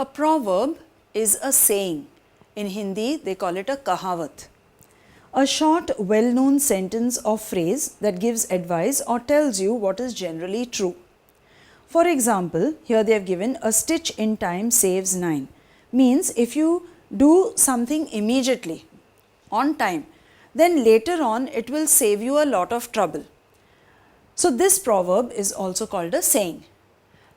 A proverb is a saying. In Hindi, they call it a kahavat. A short, well-known sentence or phrase that gives advice or tells you what is generally true. For example, here they have given a stitch in time saves 9. Means if you do something immediately, on time, then later on it will save you a lot of trouble. So this proverb is also called a saying.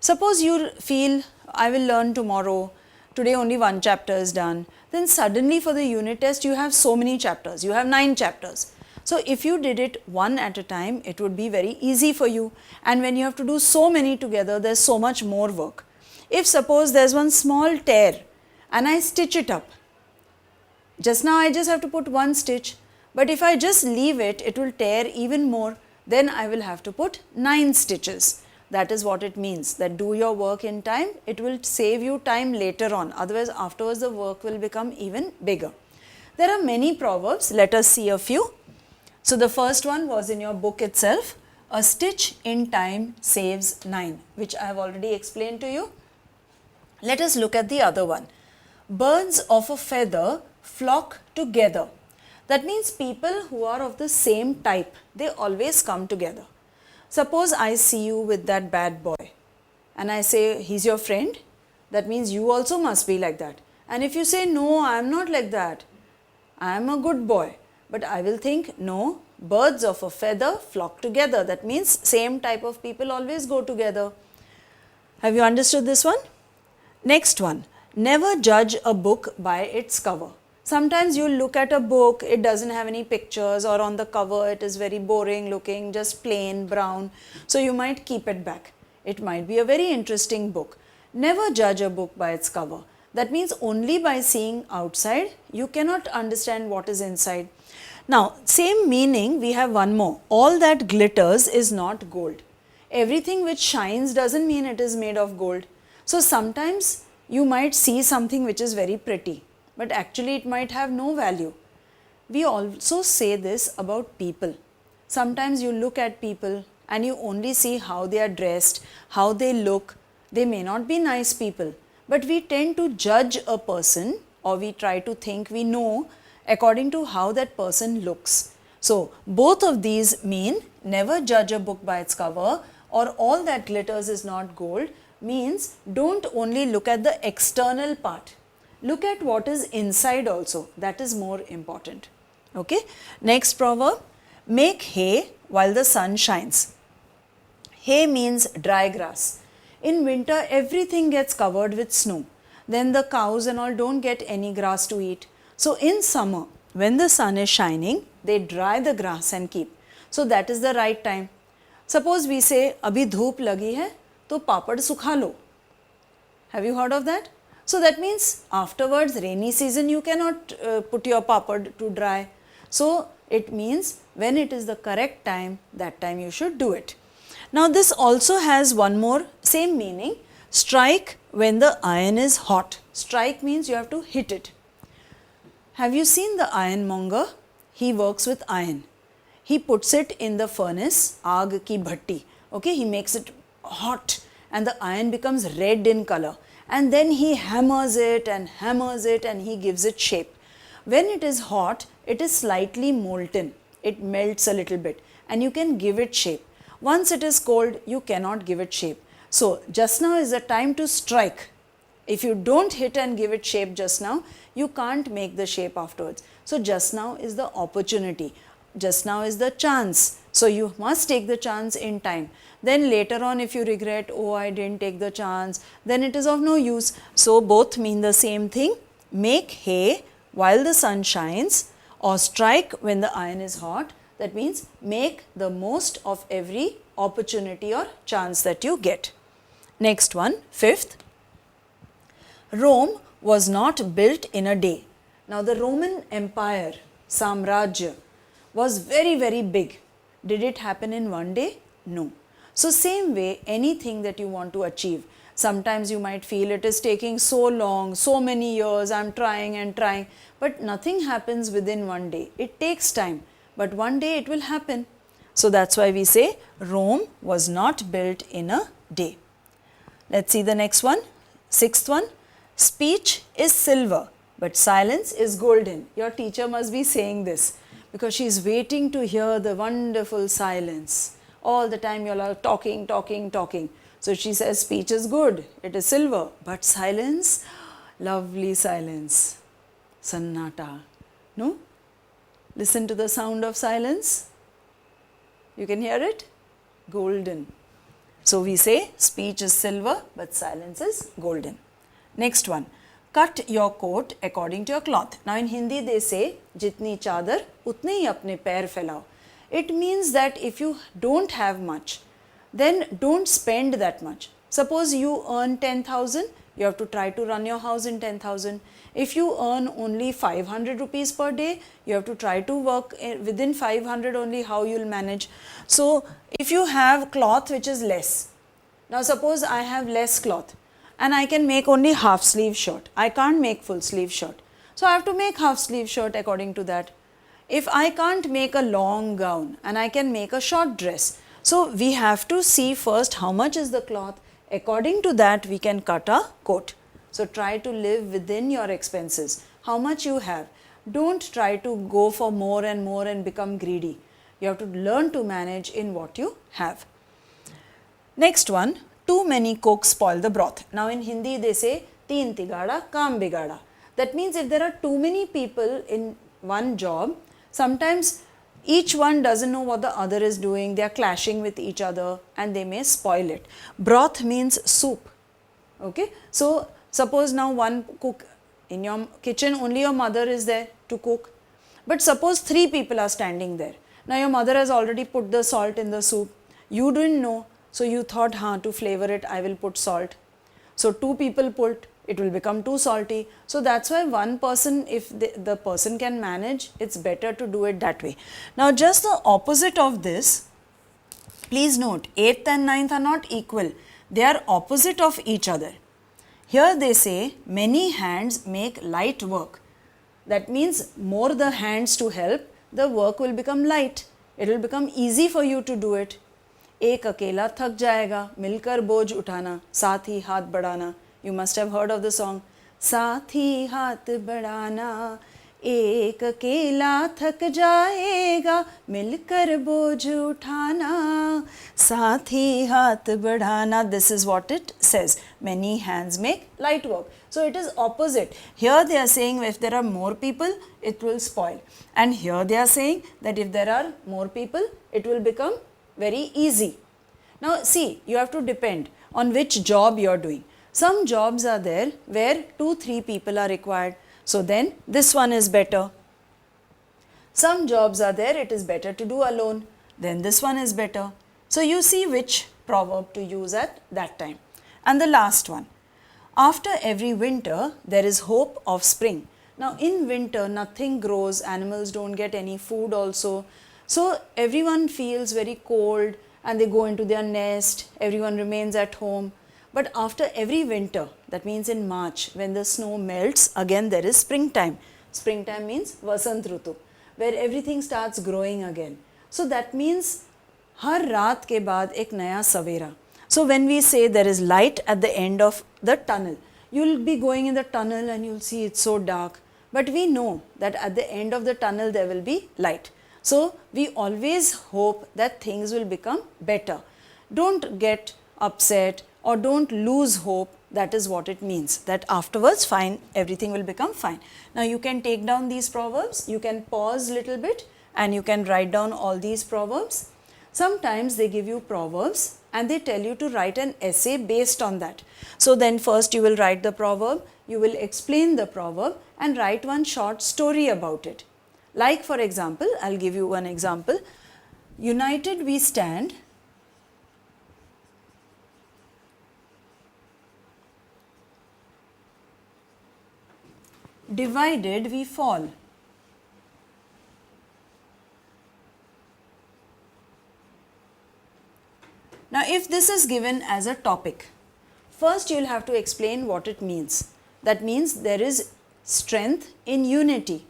Suppose you feel, I will learn tomorrow, today only one chapter is done, then suddenly for the unit test you have so many chapters, you have 9 chapters. So if you did it one at a time, it would be very easy for you, and when you have to do so many together, there's so much more work. If suppose there's one small tear and I stitch it up, just now I just have to put one stitch, but if I just leave it, it will tear even more, then I will have to put 9 stitches. That is what it means, that do your work in time, it will save you time later on, otherwise afterwards the work will become even bigger. There are many proverbs, let us see a few. So the first one was in your book itself, a stitch in time saves 9, which I have already explained to you. Let us look at the other one. Birds of a feather flock together. That means people who are of the same type, they always come together. Suppose I see you with that bad boy and I say, he's your friend, that means you also must be like that. And if you say, no, I am not like that, I am a good boy, but I will think, no, birds of a feather flock together. That means same type of people always go together. Have you understood this one? Next one, never judge a book by its cover. Sometimes you look at a book, it doesn't have any pictures, or on the cover it is very boring looking, just plain brown. So you might keep it back. It might be a very interesting book. Never judge a book by its cover. That means only by seeing outside, you cannot understand what is inside. Now, same meaning, we have one more. All that glitters is not gold. Everything which shines doesn't mean it is made of gold. So sometimes you might see something which is very pretty, but actually it might have no value. We also say this about people. Sometimes you look at people and you only see how they are dressed, how they look. They may not be nice people, but we tend to judge a person, or we try to think we know according to how that person looks. So both of these mean never judge a book by its cover, or all that glitters is not gold, means don't only look at the external part. Look at what is inside also, that is more important. Okay. Next proverb, make hay while the sun shines. Hay means dry grass. In winter, everything gets covered with snow. Then the cows and all don't get any grass to eat. So in summer, when the sun is shining, they dry the grass and keep. So that is the right time. Suppose we say, abhi dhoop lagi hai, to papad sukha lo. Have you heard of that? So that means afterwards, rainy season, you cannot put your papad to dry. So it means when it is the correct time, that time you should do it. Now this also has one more same meaning. Strike when the iron is hot. Strike means you have to hit it. Have you seen the ironmonger? He works with iron. He puts it in the furnace, aag ki bhatti. Okay, he makes it hot and the iron becomes red in color. And then he hammers it and he gives it shape. When it is hot, it is slightly molten. It melts a little bit and you can give it shape. Once it is cold, you cannot give it shape. So just now is the time to strike. If you don't hit and give it shape just now, you can't make the shape afterwards. So just now is the opportunity. Just now is the chance. So you must take the chance in time. Then later on, if you regret, oh, I didn't take the chance, then it is of no use. So both mean the same thing. Make hay while the sun shines, or strike when the iron is hot. That means make the most of every opportunity or chance that you get. Next one, fifth. Rome was not built in a day. Now the Roman Empire, Samrajya, was very, very big. Did it happen in one day? No. So same way, anything that you want to achieve, sometimes you might feel it is taking so long, so many years, I am trying and trying, but nothing happens within one day. It takes time, but one day it will happen. So that's why we say Rome was not built in a day. Let's see the next one. Sixth one, Speech is silver, but silence is golden. Your teacher must be saying this because she is waiting to hear the wonderful silence. All the time you are talking, talking, talking. So she says speech is good, it is silver, but silence, lovely silence, sannata. No? Listen to the sound of silence. You can hear it? Golden. So we say speech is silver, but silence is golden. Next one, cut your coat according to your cloth. Now in Hindi they say, jitni chadar utne hi apne pair phailao. It means that if you don't have much, then don't spend that much. Suppose you earn 10,000, you have to try to run your house in 10,000. If you earn only 500 rupees per day, you have to try to work within 500 only how you will manage. So if you have cloth which is less, now suppose I have less cloth and I can make only half sleeve shirt. I can't make full sleeve shirt. So I have to make half sleeve shirt according to that. If I can't make a long gown and I can make a short dress. So we have to see first how much is the cloth. According to that we can cut a coat. So try to live within your expenses. How much you have. Don't try to go for more and become greedy. You have to learn to manage in what you have. Next one, too many cooks spoil the broth. Now in Hindi they say, teen tigada, kaam bigada. That means if there are too many people in one job, sometimes each one doesn't know what the other is doing. They are clashing with each other and they may spoil it. Broth means soup. Okay. So suppose now one cook in your kitchen, only your mother is there to cook. But suppose 3 people are standing there. Now your mother has already put the salt in the soup. You didn't know. So you thought, to flavor it, I will put salt. So 2 people put, it will become too salty. So that's why one person, if the person can manage, it's better to do it that way. Now just the opposite of this, please note, 8th and 9th are not equal. They are opposite of each other. Here they say, many hands make light work. That means more the hands to help, the work will become light. It will become easy for you to do it. एक अकेला थक जाएगा, मिलकर बोझ उठाना, साथ ही हाथ बढ़ाना. You must have heard of the song. साथ ही हाथ बढ़ाना, एक अकेला थक जाएगा, मिलकर बोझ उठाना, साथ ही हाथ बढ़ाना. This is what it says. Many hands make light work. So it is opposite. Here they are saying if there are more people, it will spoil. And here they are saying that if there are more people, it will become very easy. Now see, you have to depend on which job you are doing. Some jobs are there where 2-3 people are required. So then this one is better. Some jobs are there, it is better to do alone. Then this one is better. So you see which proverb to use at that time. And the last one. After every winter, there is hope of spring. Now in winter, nothing grows, animals don't get any food also. So everyone feels very cold and they go into their nest, everyone remains at home. But after every winter, that means in March, when the snow melts, again there is springtime. Springtime means Vasant Rutu, where everything starts growing again. So that means har raat ke baad ek naya savera. So when we say there is light at the end of the tunnel, you will be going in the tunnel and you will see it's so dark. But we know that at the end of the tunnel there will be light. So we always hope that things will become better. Don't get upset or don't lose hope. That is what it means, that afterwards fine, everything will become fine. Now you can take down these proverbs, you can pause little bit and you can write down all these proverbs. Sometimes they give you proverbs and they tell you to write an essay based on that. So then first you will write the proverb, you will explain the proverb and write one short story about it. Like for example, I'll give you one example. United we stand, divided we fall. Now if this is given as a topic, first you will have to explain what it means. That means there is strength in unity.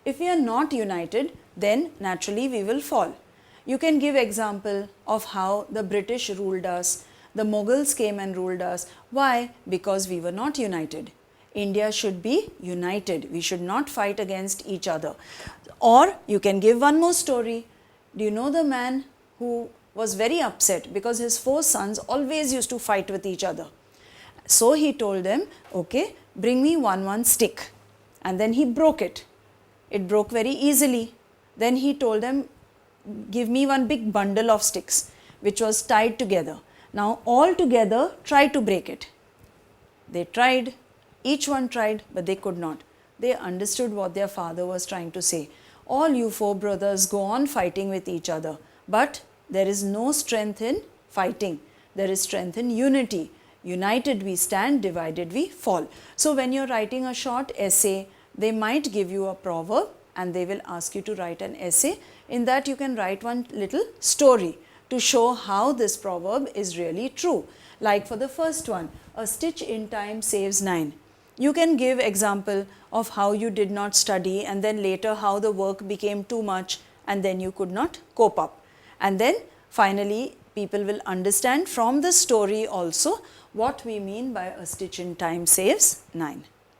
If we are not united, then naturally we will fall. You can give example of how the British ruled us, the Mughals came and ruled us. Why? Because we were not united. India should be united. We should not fight against each other. Or you can give one more story. Do you know the man who was very upset because his 4 sons always used to fight with each other? So he told them, okay, bring me one stick. And then he broke it. It broke very easily. Then he told them, give me one big bundle of sticks, which was tied together. Now all together try to break it. They tried, each one tried, but they could not. They understood what their father was trying to say. All you 4 brothers go on fighting with each other, but there is no strength in fighting. There is strength in unity. United we stand, divided we fall. So when you're writing a short essay, they might give you a proverb and they will ask you to write an essay. In that you can write one little story to show how this proverb is really true. Like for the first one, a stitch in time saves 9. You can give example of how you did not study and then later how the work became too much and then you could not cope up. And then finally people will understand from the story also what we mean by a stitch in time saves 9.